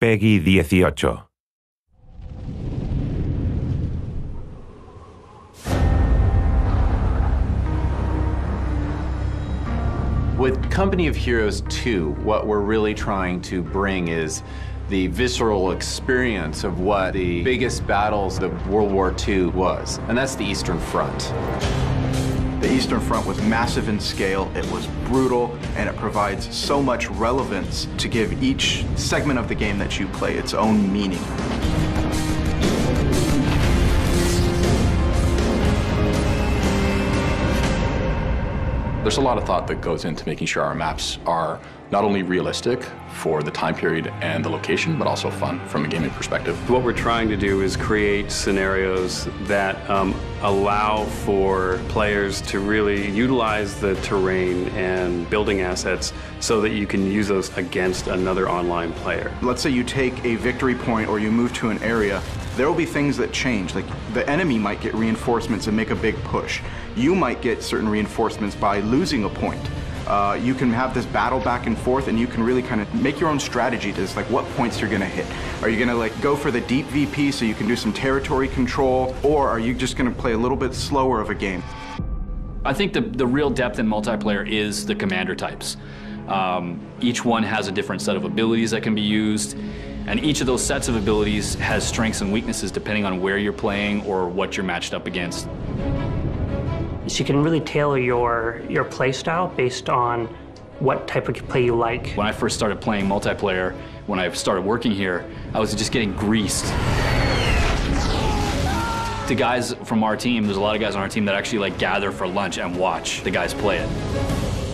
Peggy 18. With Company of Heroes 2, what we're really trying to bring is the visceral experience of what the biggest battles of World War II was, and that's the Eastern Front. The Eastern Front was massive in scale, it was brutal, and it provides so much relevance to give each segment of the game that you play its own meaning. There's a lot of thought that goes into making sure our maps are not only realistic for the time period and the location, but also fun from a gaming perspective. What we're trying to do is create scenarios that allow for players to really utilize the terrain and building assets so that you can use those against another online player. Let's say you take a victory point or you move to an area, there will be things that change. Like the enemy might get reinforcements and make a big push. You might get certain reinforcements by losing a point. You can have this battle back and forth, and you can really kind of make your own strategy to like what points you're gonna hit. Are you gonna like go for the deep VP so you can do some territory control, or are you just gonna play a little bit slower of a game? I think the real depth in multiplayer is the commander types. Each one has a different set of abilities that can be used, and each of those sets of abilities has strengths and weaknesses depending on where you're playing or what you're matched up against. So you can really tailor your play style based on what type of play you like. When I first started playing multiplayer, when I started working here, I was just getting greased. The guys from our team, there's a lot of guys on our team that actually like gather for lunch and watch the guys play it.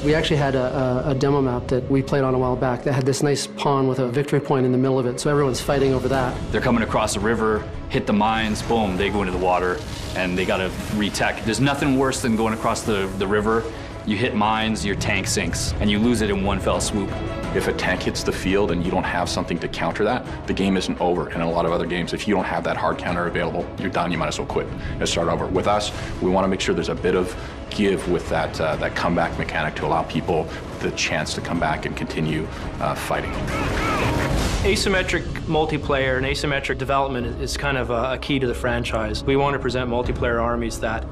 We actually had a demo map that we played on a while back that had this nice pond with a victory point in the middle of it, so everyone's fighting over that. They're coming across the river, hit the mines, boom, they go into the water, and they gotta re-tech. There's nothing worse than going across the river, you hit mines, your tank sinks, and you lose it in one fell swoop. If a tank hits the field and you don't have something to counter that, the game isn't over. And in a lot of other games, if you don't have that hard counter available, you're done, you might as well quit and start over. With us, we want to make sure there's a bit of give with that comeback mechanic to allow people the chance to come back and continue fighting. Asymmetric multiplayer and asymmetric development is kind of a key to the franchise. We want to present multiplayer armies that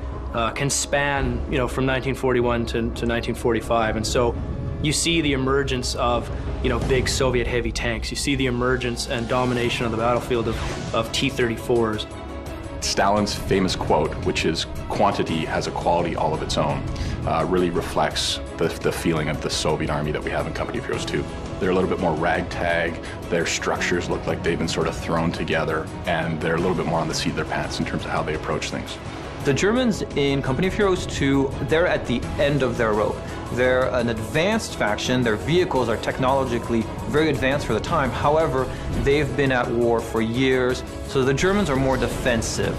can span, from 1941 to 1945, and so you see the emergence of, big Soviet heavy tanks. You see the emergence and domination of the battlefield of T-34s. Stalin's famous quote, which is "quantity has a quality all of its own," really reflects the feeling of the Soviet army that we have in Company of Heroes 2. They're a little bit more ragtag, their structures look like they've been sort of thrown together, and they're a little bit more on the seat of their pants in terms of how they approach things. The Germans in Company of Heroes 2, they're at the end of their rope. They're an advanced faction. Their vehicles are technologically very advanced for the time. However, they've been at war for years, so the Germans are more defensive.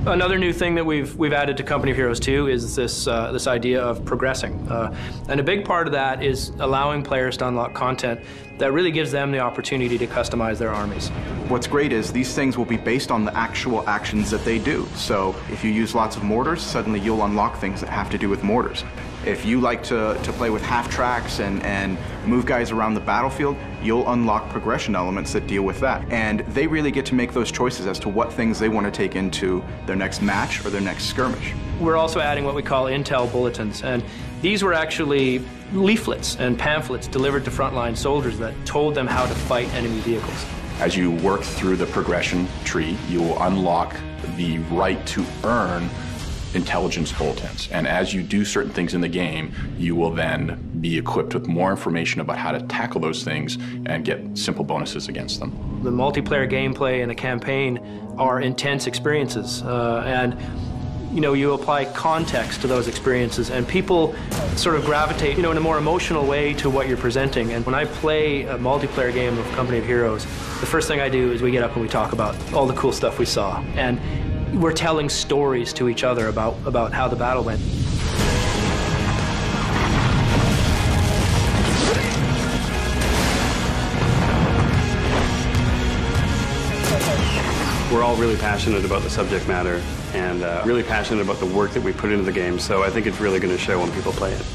Another new thing that we've added to Company of Heroes 2 is this idea of progressing. And a big part of that is allowing players to unlock content that really gives them the opportunity to customize their armies. What's great is these things will be based on the actual actions that they do. So if you use lots of mortars, suddenly you'll unlock things that have to do with mortars. If you like to play with half tracks and move guys around the battlefield, you'll unlock progression elements that deal with that. And they really get to make those choices as to what things they want to take into their next match or their next skirmish. We're also adding what we call intel bulletins, and these were actually leaflets and pamphlets delivered to frontline soldiers that told them how to fight enemy vehicles. As you work through the progression tree, you will unlock the right to earn intelligence bulletins. And as you do certain things in the game, you will then be equipped with more information about how to tackle those things and get simple bonuses against them. The multiplayer gameplay in a campaign are intense experiences, and you apply context to those experiences, and people sort of gravitate, in a more emotional way to what you're presenting. And when I play a multiplayer game of Company of Heroes, the first thing I do is we get up and we talk about all the cool stuff we saw. And we're telling stories to each other about how the battle went. We're all really passionate about the subject matter and really passionate about the work that we put into the game, so I think it's really going to show when people play it.